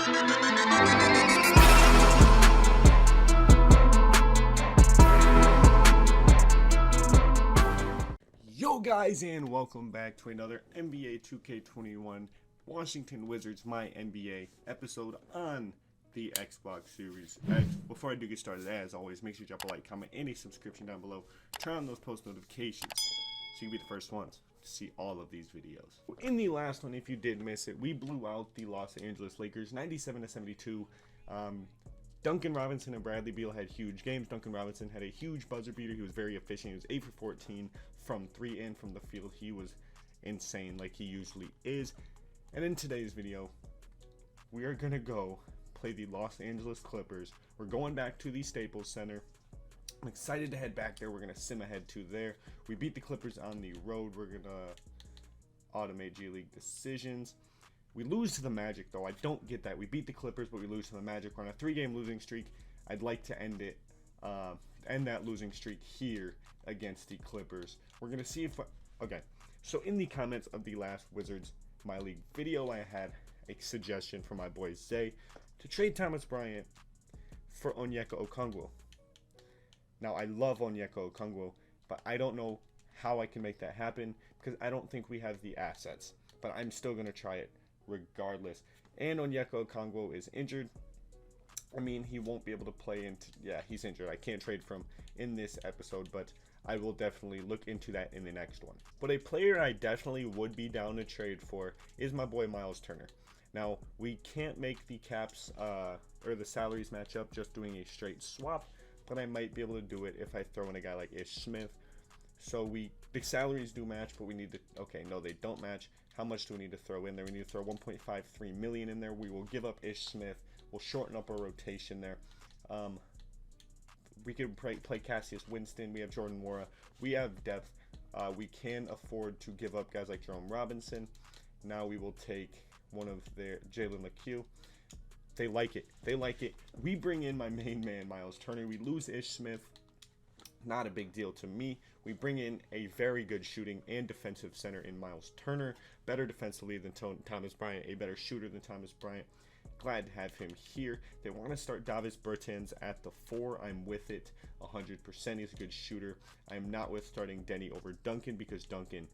Yo guys, and welcome back to another NBA 2K21 Washington Wizards My NBA episode on the Xbox Series X. Before I do get started, as always, make sure you drop a like, comment, and a subscription down below. Turn on those post notifications so you can be the first ones to see all of these videos. In the last one, if you did miss it, we blew out the Los Angeles Lakers 97-72. Duncan Robinson and Bradley Beal had huge games. Duncan Robinson had a huge buzzer beater. He was very efficient. He was 8 for 14 from 3 and from the field. He was insane like he usually is. And in today's video, we are going to go play the Los Angeles Clippers. We're going back to the Staples Center. I'm excited to head back there. We're going to sim ahead to there. We beat the Clippers on the road. We're going to automate G League decisions. We lose to the Magic, though. I don't get that. We beat the Clippers, but we lose to the Magic. We're on a 3-game losing streak. I'd like to end that losing streak here against the Clippers. We're going to see if... Okay, so in the comments of the last Wizards My League video, I had a suggestion from my boy Zay to trade Thomas Bryant for Onyeka Okongwu. Now, I love Onyeka Okongwu, but I don't know how I can make that happen because I don't think we have the assets. But I'm still going to try it regardless. And Onyeka Okongwu is injured. I mean, he won't be able to play into... Yeah, he's injured. I can't trade from in this episode, but I will definitely look into that in the next one. But a player I definitely would be down to trade for is my boy Myles Turner. Now, we can't make the caps or the salaries match up just doing a straight swap, but I might be able to do it if I throw in a guy like Ish Smith. So the salaries do match, but we need to... Okay, no, they don't match. How much do we need to throw in there? We need to throw 1.53 million in there. We will give up Ish Smith. We'll shorten up our rotation there. We can play Cassius Winston. We have Jordan Nwora. We have depth. We can afford to give up guys like Jerome Robinson. Now we will take one of their Jalen McHugh. They like it. They like it. We bring in my main man, Myles Turner. We lose Ish Smith. Not a big deal to me. We bring in a very good shooting and defensive center in Myles Turner. Better defensively than Thomas Bryant. A better shooter than Thomas Bryant. Glad to have him here. They want to start Davis Bertans at the 4. I'm with it 100%. He's a good shooter. I'm not with starting Denny over Duncan because Duncan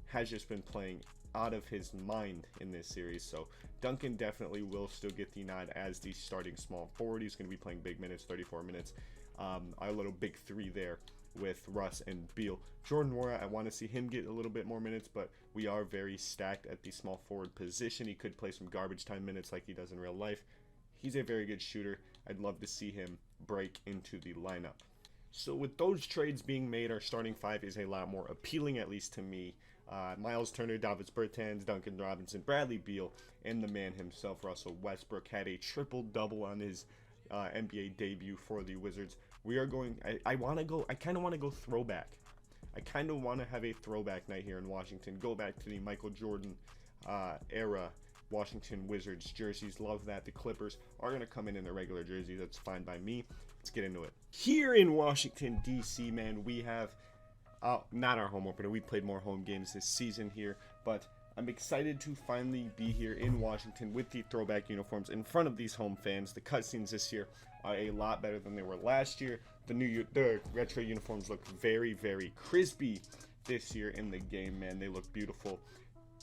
has just been playing out of his mind in this series. So Duncan definitely will still get the nod as the starting small forward. He's going to be playing big minutes, 34 minutes. Our little big 3 there with Russ and Beal. Jordan Nwora, I want to see him get a little bit more minutes, but we are very stacked at the small forward position. He could play some garbage time minutes like he does in real life. He's a very good shooter. I'd love to see him break into the lineup. So with those trades being made, our starting 5 is a lot more appealing, at least to me. Myles Turner, Davis Bertans, Duncan Robinson, Bradley Beal, and the man himself, Russell Westbrook, had a triple-double on his NBA debut for the Wizards. We are going... I kind of want to go throwback. I kind of want to have a throwback night here in Washington. Go back to the Michael Jordan era Washington Wizards jerseys. Love that. The Clippers are going to come in their regular jerseys. That's fine by me. Let's get into it. Here in Washington, D.C., man, we have... not our home opener. We played more home games this season here, but I'm excited to finally be here in Washington with the throwback uniforms in front of these home fans. The cutscenes this year are a lot better than they were last year. The retro uniforms look very, very crispy this year in the game, man. They look beautiful,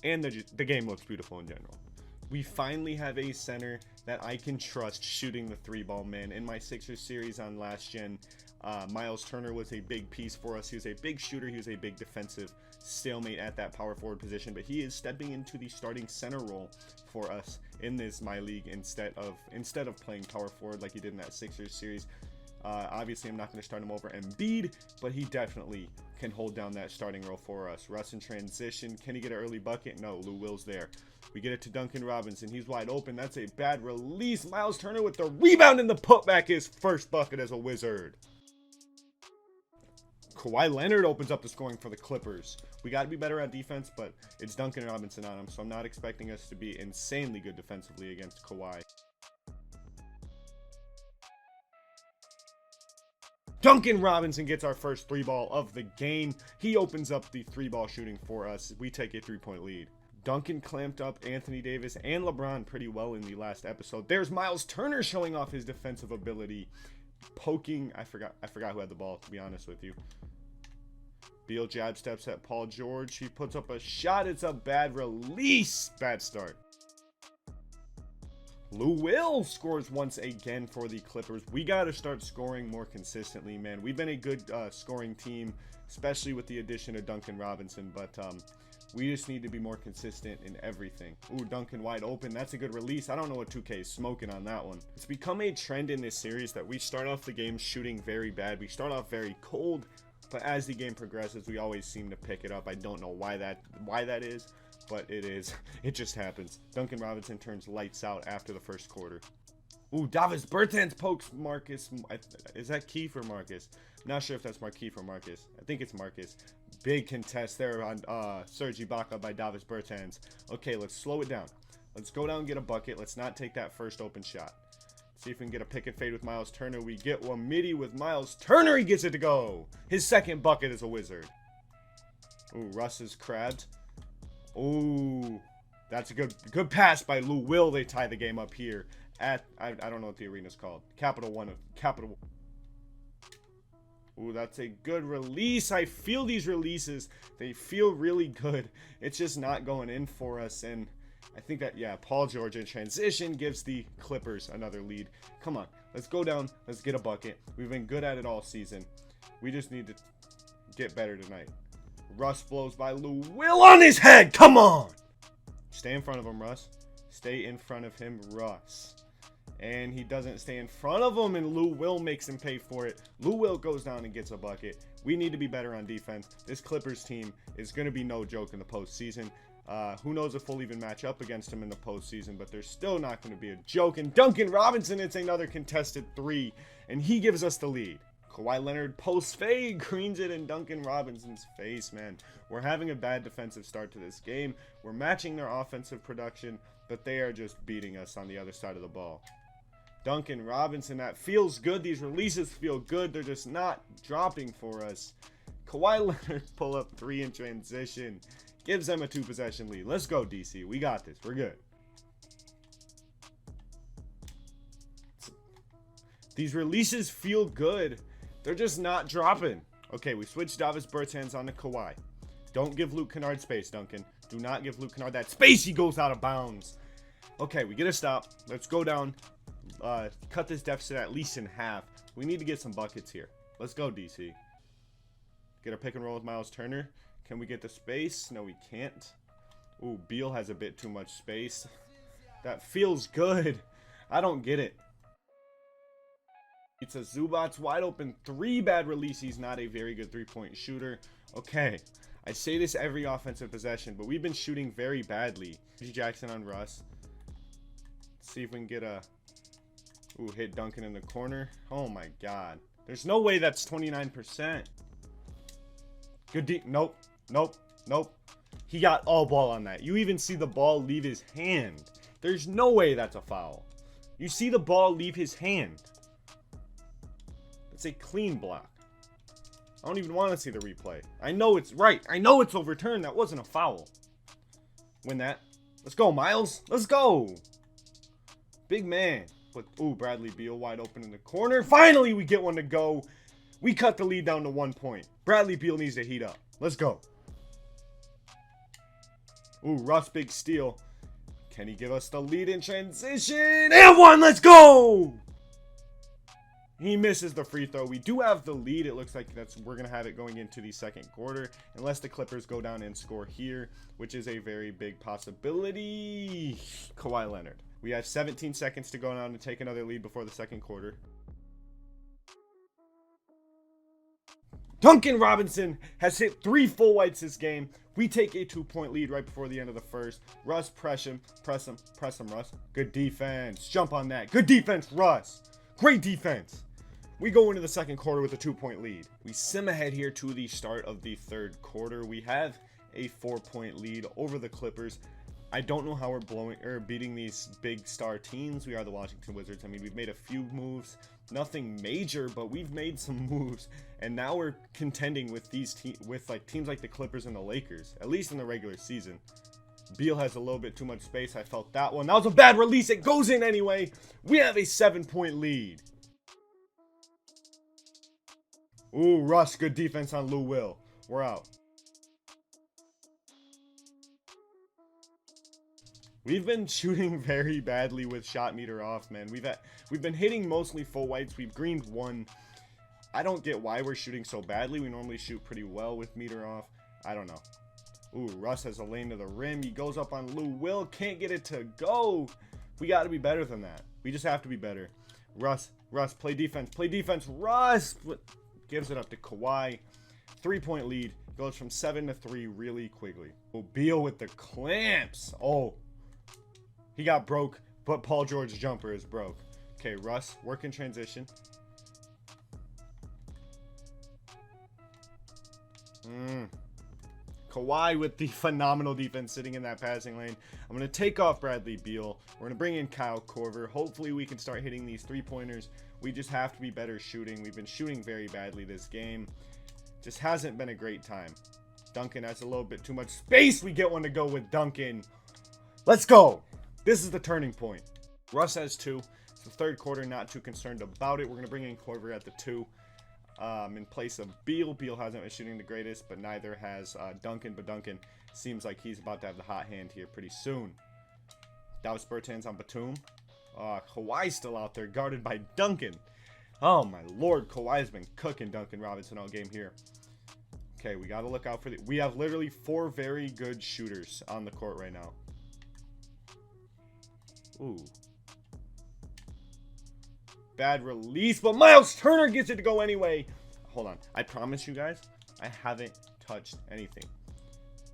and the game looks beautiful in general. We finally have a center that I can trust shooting the 3-ball, man. In my Sixers series on last gen, Myles Turner was a big piece for us. He was a big shooter. He was a big defensive stalemate at that power forward position, but he is stepping into the starting center role for us in this My League instead of playing power forward like he did in that Sixers series. Obviously, I'm not going to start him over Embiid, but he definitely can hold down that starting role for us. Russ in transition. Can he get an early bucket? No, Lou Will's there. We get it to Duncan Robinson. He's wide open. That's a bad release. Myles Turner with the rebound and the putback, his first bucket as a Wizard. Kawhi Leonard opens up the scoring for the Clippers. We got to be better at defense, but it's Duncan Robinson on him, so I'm not expecting us to be insanely good defensively against Kawhi. Duncan Robinson gets our first 3-ball of the game. He opens up the 3-ball shooting for us. We take a 3-point lead. Duncan clamped up Anthony Davis and LeBron pretty well in the last episode. There's Miles Turner showing off his defensive ability. Poking, I forgot who had the ball, to be honest with you. Beal jab steps at Paul George. He puts up a shot. It's a bad release. Bad start. Lou Will scores once again for the Clippers. We got to start scoring more consistently, man. We've been a good scoring team, especially with the addition of Duncan Robinson, but we just need to be more consistent in everything. Ooh, Duncan wide open. That's a good release. I don't know what 2K is smoking on that one. It's become a trend in this series that we start off the game shooting very bad. We start off very cold, but as the game progresses, we always seem to pick it up. I don't know why that is, but it is. It just happens. Duncan Robinson turns lights out after the first quarter. Ooh, Davis Bertans pokes Marcus. Is that Keith or Marcus? Not sure if that's Marquise or Marcus. I think it's Marcus. Big contest there on Serge Ibaka by Davis Bertans. Okay, let's slow it down. Let's go down and get a bucket. Let's not take that first open shot. See if we can get a pick and fade with Miles Turner. We get one midi with Miles Turner. He gets it to go. His second bucket is a wizard. Ooh, Russ is crabbed. Ooh, that's a good pass by Lou Will. They tie the game up here at, I don't know what the arena's called. Capital One. Ooh, that's a good release. I feel these releases. They feel really good. It's just not going in for us. And I think that, yeah, Paul George in transition gives the Clippers another lead. Come on, let's go down. Let's get a bucket. We've been good at it all season. We just need to get better tonight. Russ blows by Lou Will on his head. Come on. Stay in front of him, Russ. Stay in front of him, Russ. And he doesn't stay in front of him, and Lou Will makes him pay for it. Lou Will goes down and gets a bucket. We need to be better on defense. This Clippers team is going to be no joke in the postseason. Who knows if we'll even match up against him in the postseason, but they're still not going to be a joke. And Duncan Robinson, it's another contested three, and he gives us the lead. Kawhi Leonard post fade, greens it in Duncan Robinson's face, man. We're having a bad defensive start to this game. We're matching their offensive production, but they are just beating us on the other side of the ball. Duncan Robinson, that feels good. These releases feel good. They're just not dropping for us. Kawhi Leonard pull up three in transition. Gives them a 2-possession lead. Let's go, DC. We got this. We're good. These releases feel good. They're just not dropping. Okay, we switched Davis Bertans on to Kawhi. Don't give Luke Kennard space, Duncan. Do not give Luke Kennard that space. He goes out of bounds. Okay, we get a stop. Let's go down. Cut this deficit at least in half. We need to get some buckets here. Let's go, DC. Get a pick and roll with Miles Turner. Can we get the space? No, we can't. Ooh, Beal has a bit too much space. That feels good. I don't get it. It's a Zubac's wide open three. Bad release. He's not a very good three-point shooter. Okay. I say this every offensive possession, but we've been shooting very badly. G. Jackson on Russ. Let's see if we can get a... Ooh, hit Duncan in the corner. Oh my god. There's no way that's 29%. Good deep. Nope. Nope. Nope. He got all ball on that. You even see the ball leave his hand. There's no way that's a foul. You see the ball leave his hand. It's a clean block. I don't even want to see the replay. I know it's right. I know it's overturned. That wasn't a foul. Win that. Let's go, Miles. Let's go. Big man. But, ooh, Bradley Beal wide open in the corner. Finally, we get one to go. We cut the lead down to 1 point. Bradley Beal needs to heat up. Let's go. Ooh, Russ, big steal. Can he give us the lead in transition? And one, let's go! He misses the free throw. We do have the lead. It looks like we're going to have it going into the second quarter. Unless the Clippers go down and score here, which is a very big possibility. Kawhi Leonard. We have 17 seconds to go down and take another lead before the second quarter. Duncan Robinson has hit 3 full whites this game. We take a 2-point lead right before the end of the first. Russ, press him, Russ. Good defense. Jump on that. Good defense, Russ. Great defense. We go into the second quarter with a 2-point lead. We sim ahead here to the start of the third quarter. We have a 4-point lead over the Clippers. I don't know how we're beating these big star teams. We are the Washington Wizards. I mean, we've made a few moves, nothing major, but we've made some moves, and now we're contending with these teams like the Clippers and the Lakers, at least in the regular season. Beal has a little bit too much space. I felt that one. That was a bad release. It goes in anyway. We have a 7-point lead. Ooh, Russ. Good defense on Lou Will. We're out. We've been shooting very badly with shot meter off, man. We've been hitting mostly full whites. We've greened one. I don't get why we're shooting so badly. We normally shoot pretty well with meter off. I don't know. Ooh, Russ has a lane to the rim. He goes up on Lou Will. Can't get it to go. We got to be better than that. We just have to be better. Russ, play defense. Play defense. Russ gives it up to Kawhi. 3-point lead. Goes from 7 to 3 really quickly. Oh, Beal with the clamps. Oh, he got broke, but Paul George's jumper is broke. Okay, Russ, work in transition. Kawhi with the phenomenal defense sitting in that passing lane. I'm going to take off Bradley Beal. We're going to bring in Kyle Korver. Hopefully we can start hitting these three-pointers. We just have to be better shooting. We've been shooting very badly this game. Just hasn't been a great time. Duncan has a little bit too much space. We get one to go with Duncan. Let's go. This is the turning point. Russ has 2. It's the third quarter. Not too concerned about it. We're going to bring in Korver at the 2. In place of Beal. Beal hasn't been shooting the greatest, but neither has Duncan. But Duncan seems like he's about to have the hot hand here pretty soon. Dallas Bertans on Batum. Kawhi's still out there, guarded by Duncan. Oh my lord, Kawhi's been cooking Duncan Robinson all game here. Okay, we got to look out for the... We have literally 4 very good shooters on the court right now. Ooh. Bad release, but Miles Turner gets it to go anyway. Hold on. I promise you guys, I haven't touched anything.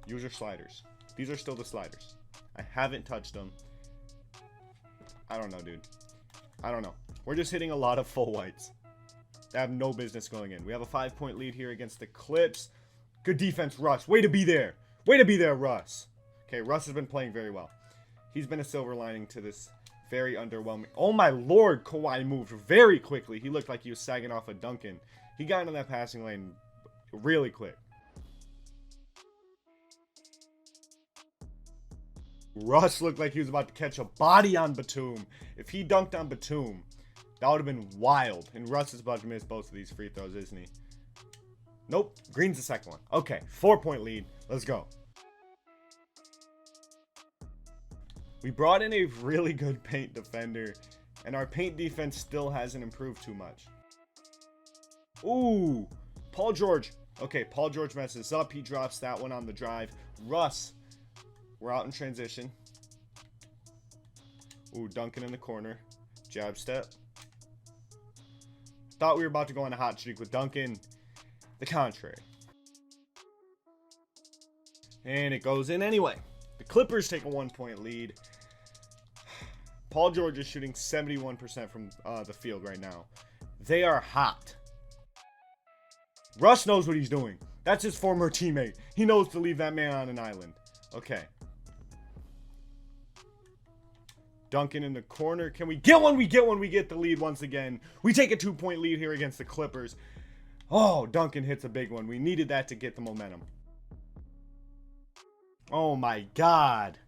Use your sliders. These are still the sliders. I haven't touched them. I don't know, dude. I don't know. We're just hitting a lot of full whites. They have no business going in. We have a 5-point lead here against the Clips. Good defense, Russ. Way to be there. Way to be there, Russ. Okay, Russ has been playing very well. He's been a silver lining to this very underwhelming. Oh my lord, Kawhi moved very quickly. He looked like he was sagging off of Duncan. He got into that passing lane really quick. Russ looked like he was about to catch a body on Batum. If he dunked on Batum, that would have been wild. And Russ is about to miss both of these free throws, isn't he? Nope. Green's the second one. Okay, 4-point lead. Let's go. We brought in a really good paint defender, and our paint defense still hasn't improved too much. Ooh, Paul George. Okay, Paul George messes up. He drops that one on the drive. Russ, we're out in transition. Ooh, Duncan in the corner. Jab step. Thought we were about to go on a hot streak with Duncan. The contrary. And it goes in anyway. The Clippers take a 1-point lead. Paul George is shooting 71% from the field right now. They are hot. Russ knows what he's doing. That's his former teammate. He knows to leave that man on an island. Okay. Duncan in the corner. Can we get one? We get one. We get the lead once again. We take a 2-point lead here against the Clippers. Oh, Duncan hits a big one. We needed that to get the momentum. Oh my god.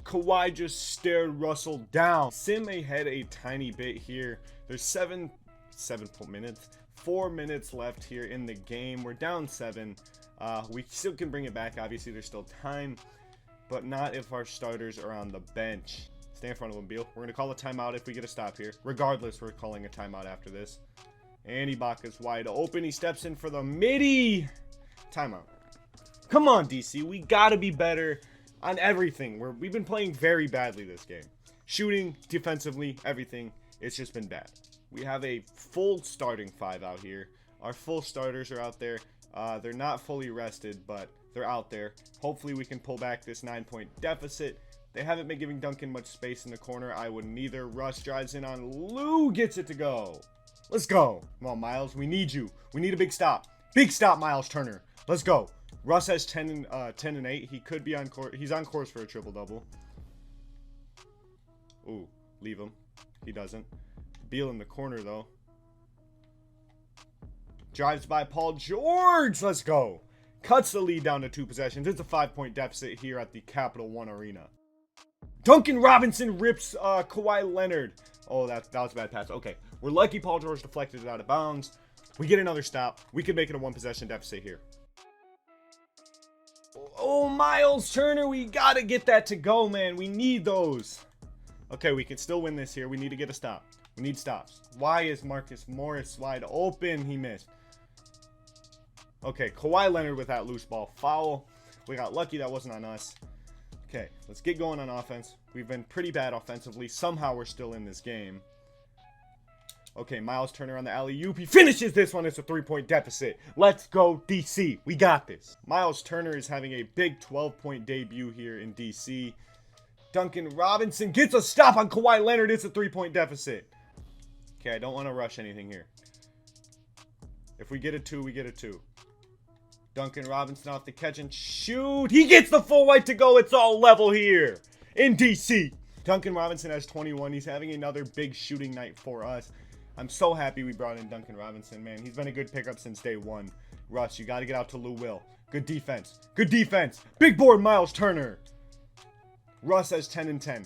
Kawhi just stared Russell down. Sim ahead a tiny bit here. There's 4 minutes left here in the game. We're down 7. We still can bring it back. Obviously, there's still time, but not if our starters are on the bench. Stay in front of him, Beal. We're going to call a timeout if we get a stop here. Regardless, we're calling a timeout after this. And Ibaka's wide open. He steps in for the midi. Timeout. Come on, DC. We got to be better on everything. We've been playing very badly this game. Shooting, defensively, everything. It's just been bad. We have a full starting 5 out here. Our full starters are out there. They're not fully rested, but they're out there. Hopefully we can pull back this 9-point deficit. They haven't been giving Duncan much space in the corner. I wouldn't neither. Russ drives in on Lou. Gets it to go. Let's go. Come on, Miles. We need you. We need a big stop. Big stop, Miles Turner. Let's go. Russ has 10 and 8. He could be on course. He's on course for a triple-double. Ooh, leave him. He doesn't. Beal in the corner, though. Drives by Paul George. Let's go. Cuts the lead down to 2 possessions. It's a 5-point deficit here at the Capital One Arena. Duncan Robinson rips Kawhi Leonard. Oh, that was a bad pass. Okay, we're lucky Paul George deflected it out of bounds. We get another stop. We could make it a 1-possession deficit here. Oh, Miles Turner, we gotta get that to go, man. We need those. Okay, we can still win this here. We need to get a stop. We need stops. Why is Marcus Morris wide open? He missed. Okay, Kawhi Leonard with that loose ball foul. We got lucky that wasn't on us. Okay, let's get going on offense. We've been pretty bad offensively. Somehow we're still in this game. Okay, Miles Turner on the alley-oop. He finishes this one. It's a 3-point deficit. Let's go, DC. We got this. Miles Turner is having a big 12-point debut here in DC. Duncan Robinson gets a stop on Kawhi Leonard. It's a 3-point deficit. Okay, I don't want to rush anything here. If we get a 2, we get a 2. Duncan Robinson off the catch and shoot. He gets the full white to go. It's all level here in DC. Duncan Robinson has 21. He's having another big shooting night for us. I'm so happy we brought in Duncan Robinson, man. He's been a good pickup since day 1. Russ, you got to get out to Lou Will. Good defense. Good defense. Big board, Miles Turner. Russ has 10 and 10.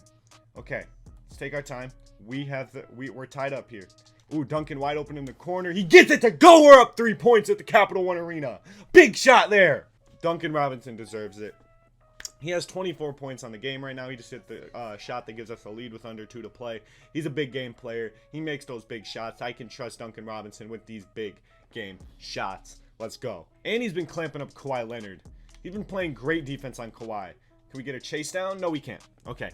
Okay, let's take our time. We're tied up here. Ooh, Duncan wide open in the corner. He gets it to go. We're up 3 points at the Capital One Arena. Big shot there. Duncan Robinson deserves it. He has 24 points on the game right now. He just hit the shot that gives us a lead with under 2 to play. He's a big game player. He makes those big shots. I can trust Duncan Robinson with these big game shots. Let's go. And he's been clamping up Kawhi Leonard. He's been playing great defense on Kawhi. Can we get a chase down? No, we can't. Okay.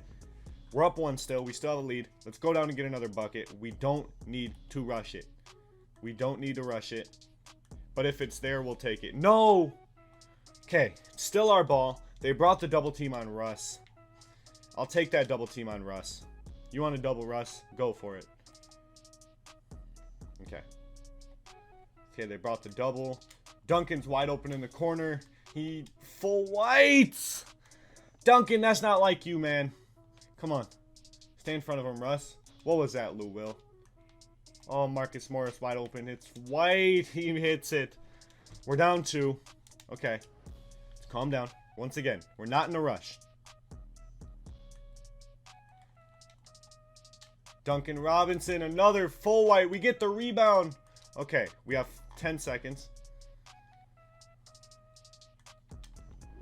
We're up 1 still. We still have a lead. Let's go down and get another bucket. We don't need to rush it. We don't need to rush it. But if it's there, we'll take it. No! Okay. Still our ball. They brought the double team on Russ. I'll take that double team on Russ. You want to double Russ? Go for it. Okay. Okay, they brought the double. Duncan's wide open in the corner. He full whites. Duncan, that's not like you, man. Come on. Stay in front of him, Russ. What was that, Lou Will? Oh, Marcus Morris wide open. It's white. He hits it. We're down 2. Okay. Let's calm down. Once again, we're not in a rush. Duncan Robinson, another full white. We get the rebound. Okay, we have 10 seconds.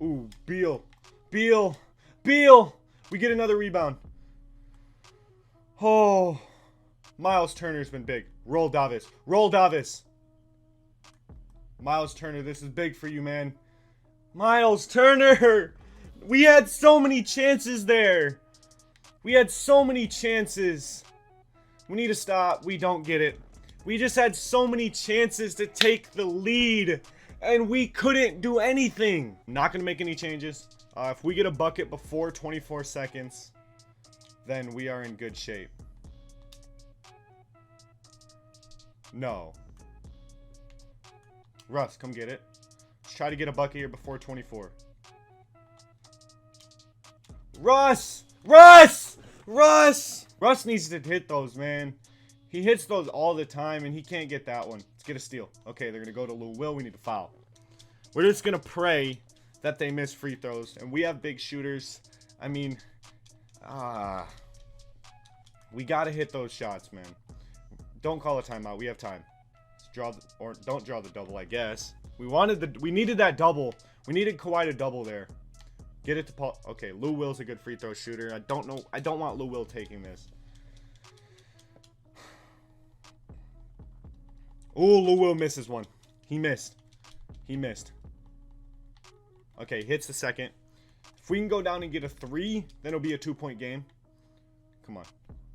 Ooh, Beal. Beal. Beal. We get another rebound. Oh. Miles Turner's been big. Roll Davis. Roll Davis. Miles Turner, this is big for you, man. Miles Turner. We had so many chances there. We had so many chances. We need to stop. We don't get it. We just had so many chances to take the lead, and we couldn't do anything. Not going to make any changes. If we get a bucket before 24 seconds, then we are in good shape. No. Russ, come get it. Let's try to get a bucket here before 24. Russ! Russ! Russ! Russ needs to hit those, man. He hits those all the time, and he can't get that one. Let's get a steal. Okay, they're going to go to Lou Will. We need to foul. We're just going to pray that they miss free throws. And we have big shooters. I mean, we got to hit those shots, man. Don't call a timeout. We have time. Let's draw or don't draw the double, I guess. We needed that double. We needed Kawhi to double there. Get it to Paul. Okay, Lou Will's a good free throw shooter. I don't want Lou Will taking this. Ooh, Lou Will misses one. He missed. He missed. Okay, hits the second. If we can go down and get a 3, then it'll be a 2-point game. Come on.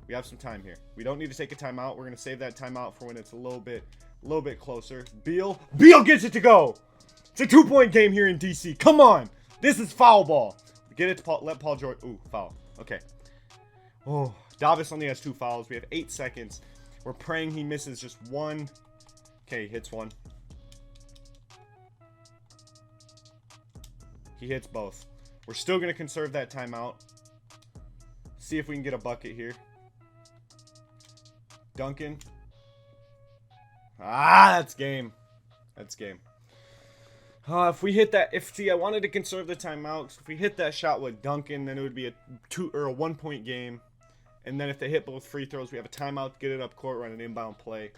We have some time here. We don't need to take a timeout. We're going to save that timeout for when it's a little bit closer. Beal gets it to go. It's a 2-point game here in DC. Come on. This is foul ball. Get it to Paul. Let Paul George. Ooh, foul. Okay. Oh, Davis only has 2 fouls. We have 8 seconds. We're praying he misses just one. Okay, he hits one. He hits both. We're still going to conserve that timeout. See if we can get a bucket here. Duncan. That's game. That's game. If we hit that, I wanted to conserve the timeouts. If we hit that shot with Duncan, then it would be a 1-point game. And then if they hit both free throws, we have a timeout, get it up court, run an inbound play.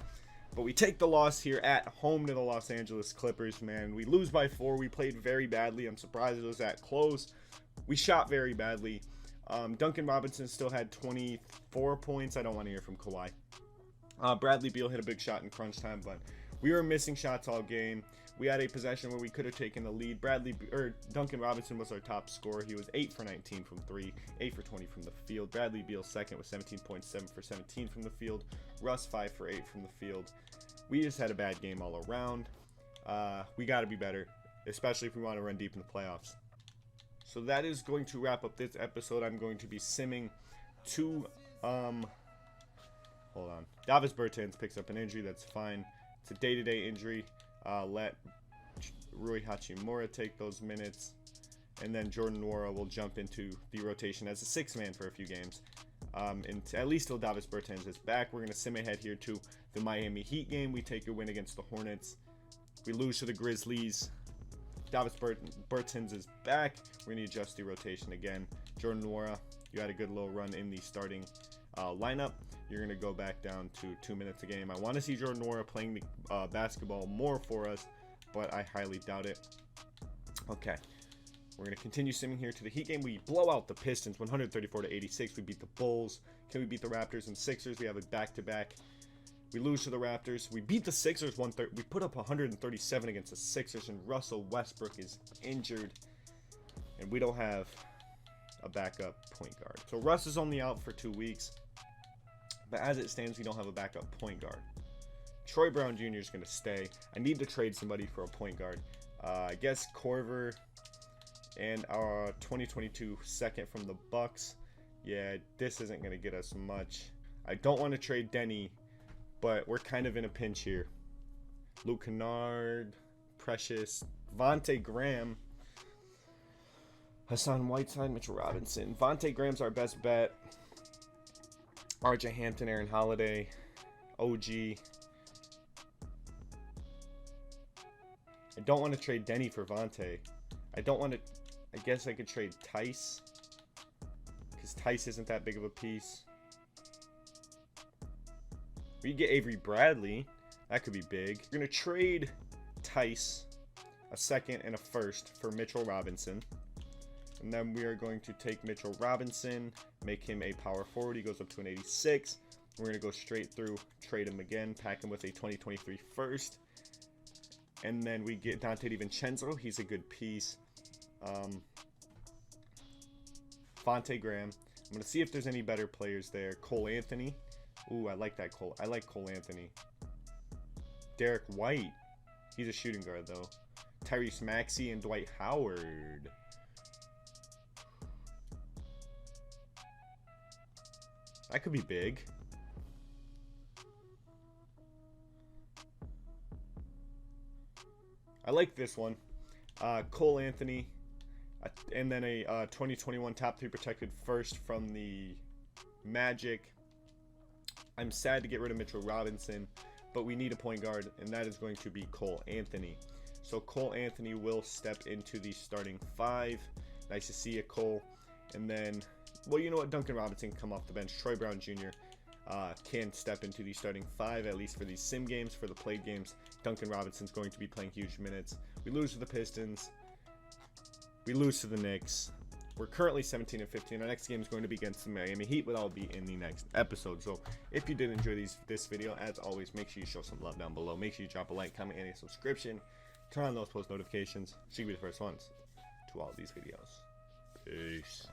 But we take the loss here at home to the Los Angeles Clippers, man. We lose by 4. We played very badly. I'm surprised it was that close. We shot very badly. Duncan Robinson still had 24 points. I don't want to hear from Kawhi. Bradley Beal hit a big shot in crunch time, but we were missing shots all game. We had a possession where we could have taken the lead. Duncan Robinson was our top scorer. He was 8 for 19 from 3, 8 for 20 from the field. Bradley Beal second with 17.7 for 17 from the field. Russ 5 for 8 from the field. We just had a bad game all around. We got to be better, especially if we want to run deep in the playoffs. So that is going to wrap up this episode. I'm going to be simming to hold on. Davis Bertans picks up an injury. That's fine. It's a day-to-day injury. Let Rui Hachimura take those minutes. And then Jordan Nwora will jump into the rotation as a 6-man for a few games. And at least till Davis Bertans is back. We're going to sim ahead here to the Miami Heat game. We take a win against the Hornets. We lose to the Grizzlies. Davis Bertans is back. We're going to adjust the rotation again. Jordan Nwora, you had a good little run in the starting lineup. You're going to go back down to 2 minutes a game. I want to see Jordan Nwora playing the basketball more for us, but I highly doubt it. Okay. We're going to continue simming here to the Heat game. We blow out the Pistons 134-86. We beat the Bulls. Can we beat the Raptors and Sixers? We have a back-to-back. We lose to the Raptors. We beat the Sixers 130. We put up 137 against the Sixers, and Russell Westbrook is injured. And we don't have a backup point guard. So Russ is only out for 2 weeks. But as it stands, we don't have a backup point guard. Troy Brown Jr. is going to stay. I need to trade somebody for a point guard. I guess Corver and our 2022 second from the Bucks. Yeah, this isn't going to get us much. I don't want to trade Denny, but we're kind of in a pinch here. Luke Kennard, Precious, Vontae Graham, Hassan Whiteside, Mitchell Robinson. Vontae Graham's our best bet. RJ Hampton, Aaron Holiday, OG. I don't want to trade Denny for Vontae. I don't want to. I guess I could trade Tice, because Tice isn't that big of a piece. We get Avery Bradley. That could be big. We're going to trade Tice, a second and a first, for Mitchell Robinson. And then we are going to take Mitchell Robinson, make him a power forward. He goes up to an 86. We're going to go straight through, trade him again, pack him with a 2023 first. And then we get Dante DiVincenzo. He's a good piece. Vontae Graham. I'm going to see if there's any better players there. Cole Anthony. Ooh, I like that Cole. I like Cole Anthony. Derek White. He's a shooting guard, though. Tyrese Maxey and Dwight Howard. That could be big. I like this one. Cole Anthony. And then a 2021 top 3 protected first from the Magic. I'm sad to get rid of Mitchell Robinson, but we need a point guard, and that is going to be Cole Anthony. So Cole Anthony will step into the starting 5. Nice to see you, Cole. And then, well, you know what? Duncan Robinson can come off the bench. Troy Brown Jr. Can step into the starting 5, at least for these sim games. For the played games, Duncan Robinson's going to be playing huge minutes. We lose to the Pistons. We lose to the Knicks. We're currently 17-15. Our next game is going to be against the Miami Heat, but that'll be in the next episode. So if you did enjoy this video, as always, make sure you show some love down below. Make sure you drop a like, comment, and a subscription. Turn on those post notifications so you can be the first ones to all of these videos. Peace.